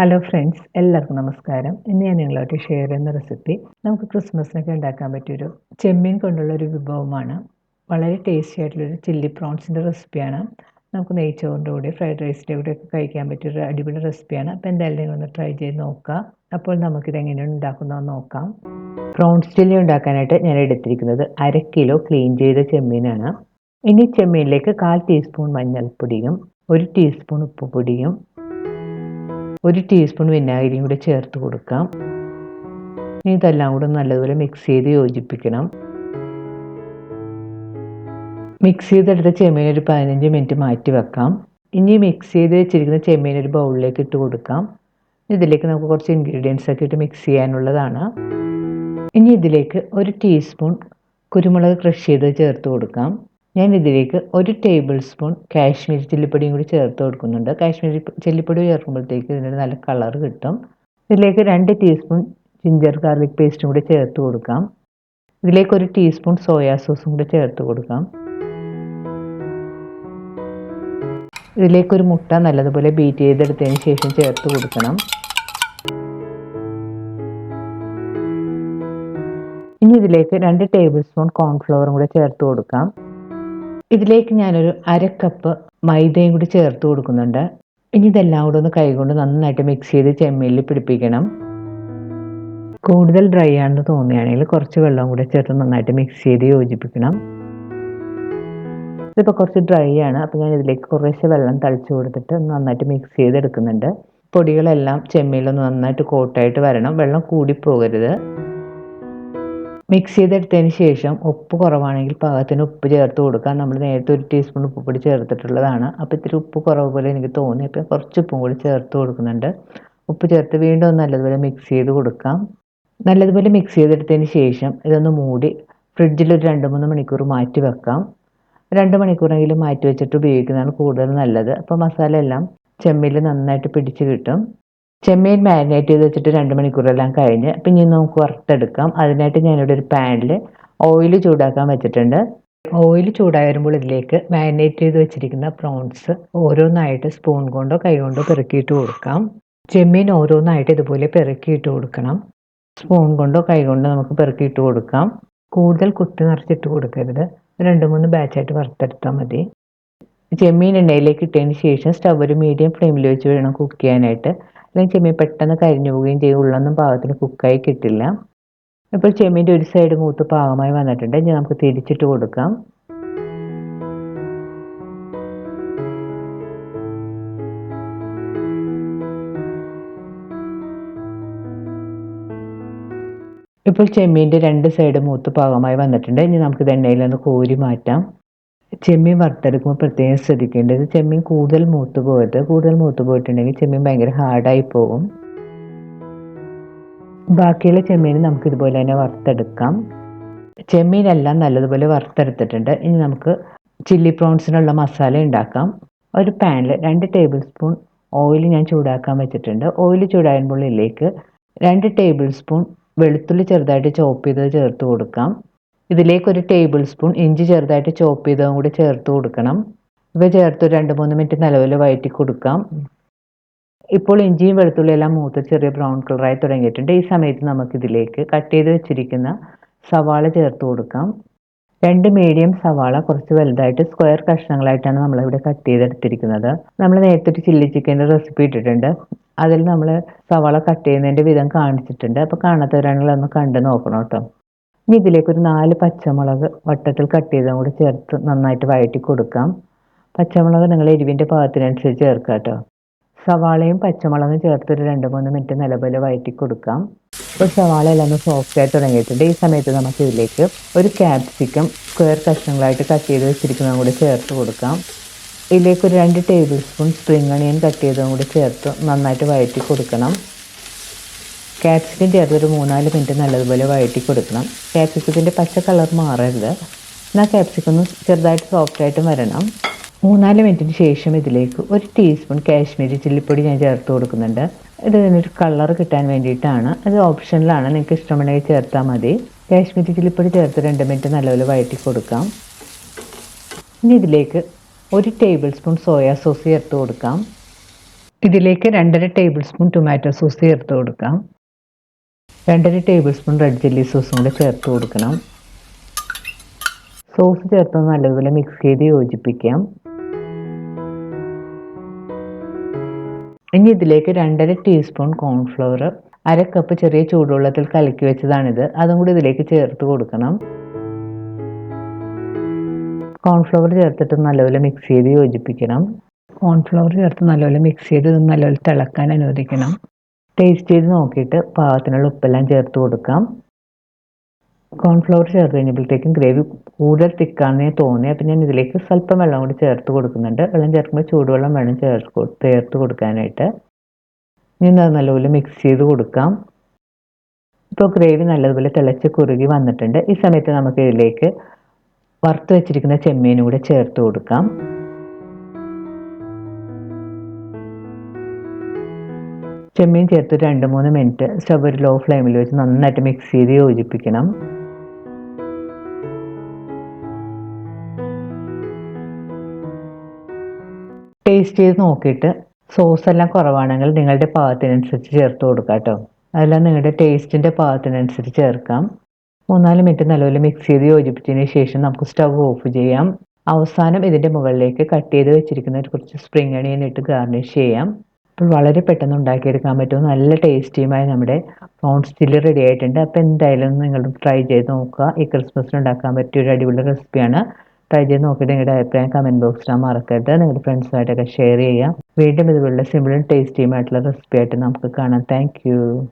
Hello friends, എല്ലാവർക്കും നമസ്കാരം. ഇന്ന് ഞാൻ നിങ്ങളായിട്ട് ഷെയർ ചെയ്യുന്ന റെസിപ്പി നമുക്ക് ക്രിസ്മസിനൊക്കെ ഉണ്ടാക്കാൻ പറ്റിയൊരു ചെമ്മീൻ കൊണ്ടുള്ള ഒരു വിഭവമാണ്. വളരെ ടേസ്റ്റി ആയിട്ടുള്ളൊരു ചില്ലി പ്രോൺസിൻ്റെ റെസിപ്പിയാണ്. നമുക്ക് നെയ്ച്ചോറിൻ്റെ കൂടെ ഫ്രൈഡ് റൈസിൻ്റെ കൂടെ ഒക്കെ കഴിക്കാൻ പറ്റിയൊരു അടിപൊളി റെസിപ്പിയാണ്. അപ്പോൾ എന്തായാലും നിങ്ങളൊന്ന് ട്രൈ ചെയ്ത് നോക്കുക. അപ്പോൾ നമുക്കിത് എങ്ങനെയാണ് ഉണ്ടാക്കുന്നതെന്ന് നോക്കാം. പ്രോൺസ് ചില്ലി ഉണ്ടാക്കാനായിട്ട് ഞാൻ എടുത്തിരിക്കുന്നത് 1/2 കിലോ ക്ലീൻ ചെയ്ത ചെമ്മീനാണ്. ഇനി ചെമ്മീനിലേക്ക് 1/4 ടീസ്പൂൺ മഞ്ഞൾപ്പൊടിയും 1 ടീസ്പൂൺ ഉപ്പുപൊടിയും 1 ടീസ്പൂൺ വിനാഗിരിയും കൂടി ചേർത്ത് കൊടുക്കാം. ഇനി ഇതെല്ലാം കൂടെ നല്ലതുപോലെ മിക്സ് ചെയ്ത് യോജിപ്പിക്കണം. മിക്സ് ചെയ്തെടുത്ത ചെമ്മീൻ ഒരു 15 മിനിറ്റ് മാറ്റി വെക്കാം. ഇനി മിക്സ് ചെയ്ത് വെച്ചിരിക്കുന്ന ചെമ്മീൻ ഒരു ബൗളിലേക്ക് ഇട്ട് കൊടുക്കാം. ഇതിലേക്ക് നമുക്ക് കുറച്ച് ഇൻഗ്രീഡിയൻസ് ഒക്കെ ഇട്ട് മിക്സ് ചെയ്യാനുള്ളതാണ്. ഇനി ഇതിലേക്ക് 1 ടീസ്പൂൺ കുരുമുളക് ക്രഷ് ചെയ്ത് ചേർത്ത് കൊടുക്കാം. ഞാൻ ഇതിലേക്ക് 1 ടേബിൾ സ്പൂൺ കാശ്മീരി ചില്ലിപ്പൊടിയും കൂടി ചേർത്ത് കൊടുക്കുന്നുണ്ട്. കാശ്മീരി ചില്ലിപ്പൊടി ചേർക്കുമ്പോഴത്തേക്ക് ഇതിനൊരു നല്ല കളർ കിട്ടും. ഇതിലേക്ക് 2 ടീസ്പൂൺ ജിഞ്ചർ ഗാർലിക് പേസ്റ്റും കൂടി ചേർത്ത് കൊടുക്കാം. ഇതിലേക്ക് 1 ടീസ്പൂൺ സോയാ സോസും കൂടി ചേർത്ത് കൊടുക്കാം. ഇതിലേക്കൊരു മുട്ട നല്ലതുപോലെ ബീറ്റ് ചെയ്തെടുത്തതിന് ശേഷം ചേർത്ത് കൊടുക്കണം. ഇനി ഇതിലേക്ക് 2 ടേബിൾ സ്പൂൺ കോൺഫ്ലവറും കൂടി ചേർത്ത് കൊടുക്കാം. ഇതിലേക്ക് ഞാനൊരു 1/2 കപ്പ് മൈദയും കൂടി ചേർത്ത് കൊടുക്കുന്നുണ്ട്. ഇനി ഇതെല്ലാം കൂടെ ഒന്ന് കൈകൊണ്ട് നന്നായിട്ട് മിക്സ് ചെയ്ത് ചെമ്മീനിൽ പിടിപ്പിക്കണം. കൂടുതൽ ഡ്രൈ ആണെന്ന് തോന്നുകയാണെങ്കിൽ കുറച്ച് വെള്ളം കൂടി ചേർത്ത് നന്നായിട്ട് മിക്സ് ചെയ്ത് യോജിപ്പിക്കണം. ഇതിപ്പോൾ കുറച്ച് ഡ്രൈ ആണ്, അപ്പോൾ ഞാൻ ഇതിലേക്ക് കുറേശ്ശെ വെള്ളം തളിച്ച് കൊടുത്തിട്ട് നന്നായിട്ട് മിക്സ് ചെയ്തെടുക്കുന്നുണ്ട്. പൊടികളെല്ലാം ചെമ്മീനിലൊന്ന് നന്നായിട്ട് കോട്ടായിട്ട് വരണം. വെള്ളം കൂടിപ്പോകരുത്. മിക്സ് ചെയ്തെടുത്തതിന് ശേഷം ഉപ്പ് കുറവാണെങ്കിൽ പാകത്തിന് ഉപ്പ് ചേർത്ത് കൊടുക്കാം. നമ്മൾ നേരത്തെ 1 ടീസ്പൂൺ ഉപ്പുപൊടി ചേർത്തിട്ടുള്ളതാണ്. അപ്പോൾ ഇത്തിരി ഉപ്പ് കുറവ് പോലെ എനിക്ക് തോന്നി, അപ്പോൾ കുറച്ച് ഉപ്പും കൂടി ചേർത്ത് കൊടുക്കുന്നുണ്ട്. ഉപ്പ് ചേർത്ത് വീണ്ടും ഒന്ന് നല്ലതുപോലെ മിക്സ് ചെയ്ത് കൊടുക്കാം. നല്ലതുപോലെ മിക്സ് ചെയ്തെടുത്തതിന് ശേഷം ഇതൊന്ന് മൂടി ഫ്രിഡ്ജിൽ ഒരു 2-3 മണിക്കൂർ മാറ്റി വെക്കാം. 2 മണിക്കൂറെങ്കിലും മാറ്റി വെച്ചിട്ട് ഉപയോഗിക്കുന്നതാണ് കൂടുതൽ നല്ലത്. അപ്പോൾ മസാല എല്ലാം ചെമ്മീനിൽ നന്നായിട്ട് പിടിച്ച് കിട്ടും. ചെമ്മീൻ മാരിനേറ്റ് ചെയ്ത് വെച്ചിട്ട് 2 മണിക്കൂറെല്ലാം കഴിഞ്ഞ് അപ്പം ഇനി നമുക്ക് വറുത്തെടുക്കാം. അതിനായിട്ട് ഞാനിവിടെ ഒരു പാനിൽ ഓയിൽ ചൂടാക്കാൻ വെച്ചിട്ടുണ്ട്. ഓയിൽ ചൂടായി വരുമ്പോൾ ഇതിലേക്ക് മാരിനേറ്റ് ചെയ്ത് വെച്ചിരിക്കുന്ന പ്രോൺസ് ഓരോന്നായിട്ട് സ്പൂൺ കൊണ്ടോ കൈ കൊണ്ടോ പെറുക്കിയിട്ട് കൊടുക്കാം. ചെമ്മീൻ ഓരോന്നായിട്ട് ഇതുപോലെ പെറുക്കിയിട്ട് കൊടുക്കണം. സ്പൂൺ കൊണ്ടോ കൈ കൊണ്ടോ നമുക്ക് പെറുക്കിയിട്ട് കൊടുക്കാം. കൂടുതൽ കുത്തി നിറച്ചിട്ട് കൊടുക്കരുത്. 2-3 ബാച്ചായിട്ട് വറുത്തെടുത്താൽ മതി. ചെമ്മീൻ എണ്ണയിലേക്ക് ഇട്ടതിന് ശേഷം സ്റ്റവ് ഒരു മീഡിയം ഫ്ലെയിമിൽ വെച്ച് വേണം കുക്ക് ചെയ്യാനായിട്ട്. അല്ലെങ്കിൽ ചെമ്മീൻ പെട്ടെന്ന് കരിഞ്ഞു പോവുകയും ചെയ്യും. ഉള്ളൊന്നും പാകത്തിന് കുക്കായി കിട്ടില്ല. ഇപ്പോൾ ചെമ്മീൻ്റെ ഒരു സൈഡ് മൂത്ത് പാകമായി വന്നിട്ടുണ്ട്. ഇനി നമുക്ക് തിരിച്ചിട്ട് കൊടുക്കാം. ഇപ്പോൾ ചെമ്മീൻ്റെ 2 സൈഡ് മൂത്ത് പാകമായി വന്നിട്ടുണ്ട്. ഇനി നമുക്കിത് എണ്ണയിലൊന്ന് കോരി മാറ്റാം. ചെമ്മീൻ വറുത്തെടുക്കുമ്പോൾ പ്രത്യേകം ശ്രദ്ധിക്കേണ്ടത് ചെമ്മീൻ കൂടുതൽ മൂത്ത് പോകരുത്. കൂടുതൽ മൂത്ത് പോയിട്ടുണ്ടെങ്കിൽ ചെമ്മീൻ ഭയങ്കര ഹാർഡായി പോകും. ബാക്കിയുള്ള ചെമ്മീൻ നമുക്ക് ഇതുപോലെ തന്നെ വറുത്തെടുക്കാം. ചെമ്മീനെല്ലാം നല്ലതുപോലെ വറുത്തെടുത്തിട്ടുണ്ട്. ഇനി നമുക്ക് ചില്ലി പ്രോൺസിനുള്ള മസാല ഉണ്ടാക്കാം. ഒരു പാനിൽ 2 ടേബിൾ സ്പൂൺ ഓയിൽ ഞാൻ ചൂടാക്കാൻ വെച്ചിട്ടുണ്ട്. ഓയിൽ ചൂടാകുമ്പോൾ ഇതിലേക്ക് 2 ടേബിൾ സ്പൂൺ വെളുത്തുള്ളി ചെറുതായിട്ട് ചോപ്പ് ചെയ്തത് ചേർത്ത് കൊടുക്കാം. ഇതിലേക്ക് 1 ടേബിൾ സ്പൂൺ ഇഞ്ചി ചെറുതായിട്ട് ചോപ്പ് ചെയ്തതും കൂടി ചേർത്ത് കൊടുക്കണം. ഇവ ചേർത്ത് 2-3 മിനിറ്റ് നല്ലപോലെ വഴറ്റി കൊടുക്കാം. ഇപ്പോൾ ഇഞ്ചിയും വെളുത്തുള്ളിയെല്ലാം മൂത്ത് ചെറിയ ബ്രൗൺ കളറായി തുടങ്ങിയിട്ടുണ്ട്. ഈ സമയത്ത് നമുക്കിതിലേക്ക് കട്ട് ചെയ്ത് വെച്ചിരിക്കുന്ന സവാള ചേർത്ത് കൊടുക്കാം. 2 മീഡിയം സവാള കുറച്ച് വലുതായിട്ട് സ്ക്വയർ കഷ്ണങ്ങളായിട്ടാണ് നമ്മളിവിടെ കട്ട് ചെയ്തെടുത്തിരിക്കുന്നത്. നമ്മൾ നേരത്തെ ഒരു ചില്ലി ചിക്കൻ്റെ റെസിപ്പി ഇട്ടിട്ടുണ്ട്. അതിൽ നമ്മൾ സവാള കട്ട് ചെയ്യുന്നതിൻ്റെ വിധം കാണിച്ചിട്ടുണ്ട്. അപ്പോൾ കാണാത്തവരാണെങ്കിൽ ഒന്ന് കണ്ടു നോക്കണം കേട്ടോ. ഇനി ഇതിലേക്കൊരു 4 പച്ചമുളക് വട്ടത്തിൽ കട്ട് ചെയ്തതും കൂടി ചേർത്ത് നന്നായിട്ട് വഴറ്റി കൊടുക്കാം. പച്ചമുളക് നിങ്ങൾ എരിവിൻ്റെ പാകത്തിനനുസരിച്ച് ചേർക്കുക കേട്ടോ. സവാളയും പച്ചമുളകും ചേർത്ത് ഒരു 2-3 മിനിറ്റ് നല്ലപോലെ വഴറ്റി കൊടുക്കാം. ഇപ്പോൾ സവാള എല്ലാം ഒന്ന് സോഫ്റ്റ് ആയി തുടങ്ങിയിട്ടുണ്ട്. ഈ സമയത്ത് നമുക്ക് ഇതിലേക്ക് ഒരു ക്യാപ്സിക്കം സ്ക്വയർ കഷ്ണങ്ങളായിട്ട് കട്ട് ചെയ്ത് വെച്ചിരിക്കുന്നതും കൂടി ചേർത്ത് കൊടുക്കാം. ഇതിലേക്ക് ഒരു 2 table spoon spring onion cut ചെയ്തതും കൂടി ചേർത്ത് നന്നായിട്ട് വഴറ്റി കൊടുക്കണം. ക്യാപ്സിക്കം ചേർത്ത് ഒരു 3-4 മിനിറ്റ് നല്ലതുപോലെ വഴറ്റി കൊടുക്കണം. ക്യാപ്സിക്കത്തിൻ്റെ പച്ച കളർ മാറരുത്. എന്നാൽ ക്യാപ്സിക്കം ഒന്ന് ചെറുതായിട്ട് സോഫ്റ്റായിട്ടും വരണം. 3-4 മിനിറ്റിന് ശേഷം ഇതിലേക്ക് 1 ടീസ്പൂൺ കാശ്മീരി ചില്ലിപ്പൊടി ഞാൻ ചേർത്ത് കൊടുക്കുന്നുണ്ട്. ഇതിനൊരു കളർ കിട്ടാൻ വേണ്ടിയിട്ടാണ്. അത് ഓപ്ഷനിലാണ്, നിങ്ങൾക്ക് ഇഷ്ടമുണ്ടെങ്കിൽ ചേർത്താൽ മതി. കാശ്മീരി ചില്ലിപ്പൊടി ചേർത്ത് 2 മിനിറ്റ് നല്ലപോലെ വഴറ്റി കൊടുക്കാം. ഇനി ഇതിലേക്ക് 1 ടേബിൾ സ്പൂൺ സോയാ സോസ് ചേർത്ത് കൊടുക്കാം. ഇതിലേക്ക് 2.5 ടേബിൾ സ്പൂൺ ടൊമാറ്റോ സോസ് ചേർത്ത് കൊടുക്കാം. 2.5 ടേബിൾ സ്പൂൺ റെഡ് ചില്ലി സോസും കൂടെ ചേർത്ത് കൊടുക്കണം. സോസ് ചേർത്ത് നല്ലതുപോലെ മിക്സ് ചെയ്ത് യോജിപ്പിക്കാം. ഇനി ഇതിലേക്ക് 2.5 ടീസ്പൂൺ കോൺഫ്ലവർ, 1/2 കപ്പ് ചെറിയ ചൂടുവെള്ളത്തിൽ കലക്കി വെച്ചതാണിത്, അതും കൂടി ഇതിലേക്ക് ചേർത്ത് കൊടുക്കണം. കോൺഫ്ലവർ ചേർത്തിട്ട് നല്ലപോലെ മിക്സ് ചെയ്ത് യോജിപ്പിക്കണം. കോൺഫ്ലവർ ചേർത്ത് നല്ലപോലെ മിക്സ് ചെയ്ത് നല്ലപോലെ തിളക്കാൻ അനുവദിക്കണം. ടേസ്റ്റ് ചെയ്ത് നോക്കിയിട്ട് പാകത്തിനുള്ള ഉപ്പെല്ലാം ചേർത്ത് കൊടുക്കാം. കോൺഫ്ലവർ ചേർത്ത് കഴിഞ്ഞപ്പോഴത്തേക്കും ഗ്രേവി കൂടുതൽ തിക്കാണെന്ന് തോന്നി. അപ്പം ഞാൻ ഇതിലേക്ക് സ്വല്പം വെള്ളം കൂടി ചേർത്ത് കൊടുക്കുന്നുണ്ട്. വെള്ളം ചേർക്കുമ്പോൾ ചൂടുവെള്ളം വേണം ചേർത്ത് കൊടുക്കാനായിട്ട്. ഇനി അത് നല്ലപോലെ മിക്സ് ചെയ്ത് കൊടുക്കാം. ഇപ്പോൾ ഗ്രേവി നല്ലതുപോലെ തിളച്ച് കുറുകി വന്നിട്ടുണ്ട്. ഈ സമയത്ത് നമുക്ക് ഇതിലേക്ക് വറുത്ത് വെച്ചിരിക്കുന്ന ചെമ്മീനും കൂടെ ചേർത്ത് കൊടുക്കാം. ചെമ്മീൻ ചേർത്ത് 2-3 മിനിറ്റ് സ്റ്റവ് ഒരു ലോ ഫ്ലെയിമിൽ വെച്ച് നന്നായിട്ട് മിക്സ് ചെയ്ത് യോജിപ്പിക്കണം. ടേസ്റ്റ് ചെയ്ത് നോക്കിയിട്ട് സോസ് എല്ലാം കുറവാണെങ്കിൽ നിങ്ങളുടെ പാകത്തിനനുസരിച്ച് ചേർത്ത് കൊടുക്കാം കേട്ടോ. അതെല്ലാം നിങ്ങളുടെ ടേസ്റ്റിൻ്റെ പാകത്തിനനുസരിച്ച് ചേർക്കാം. 3-4 മിനിറ്റ് നല്ലപോലെ മിക്സ് ചെയ്ത് യോജിപ്പിച്ചതിന് ശേഷം നമുക്ക് സ്റ്റവ് ഓഫ് ചെയ്യാം. അവസാനം ഇതിൻ്റെ മുകളിലേക്ക് കട്ട് ചെയ്ത് വെച്ചിരിക്കുന്ന കുറച്ച് സ്പ്രിംഗ് അണിയൻ ഇട്ട് ഗാർണിഷ് ചെയ്യാം. അപ്പോൾ വളരെ പെട്ടെന്ന് ഉണ്ടാക്കിയെടുക്കാൻ പറ്റും. നല്ല ടേസ്റ്റിയുമായി നമ്മുടെ പ്രോൺസ് ചില്ലി റെഡി ആയിട്ടുണ്ട്. അപ്പോൾ എന്തായാലും നിങ്ങൾ ട്രൈ ചെയ്ത് നോക്കുക. ഈ ക്രിസ്മസിന് ഉണ്ടാക്കാൻ പറ്റിയ ഒരു അടിപൊളി റെസിപ്പിയാണ്. ട്രൈ ചെയ്ത് നോക്കിയിട്ട് നിങ്ങളുടെ അഭിപ്രായം കമൻറ്റ് ബോക്സിൽ മറക്കരുത്. നിങ്ങളുടെ ഫ്രണ്ട്സുമായിട്ടൊക്കെ ഷെയർ ചെയ്യാം. വീണ്ടും ഇതുപോലുള്ള സിമ്പിളും ടേസ്റ്റിയുമായിട്ടുള്ള റെസിപ്പി ആയിട്ട് നമുക്ക് കാണാം. താങ്ക്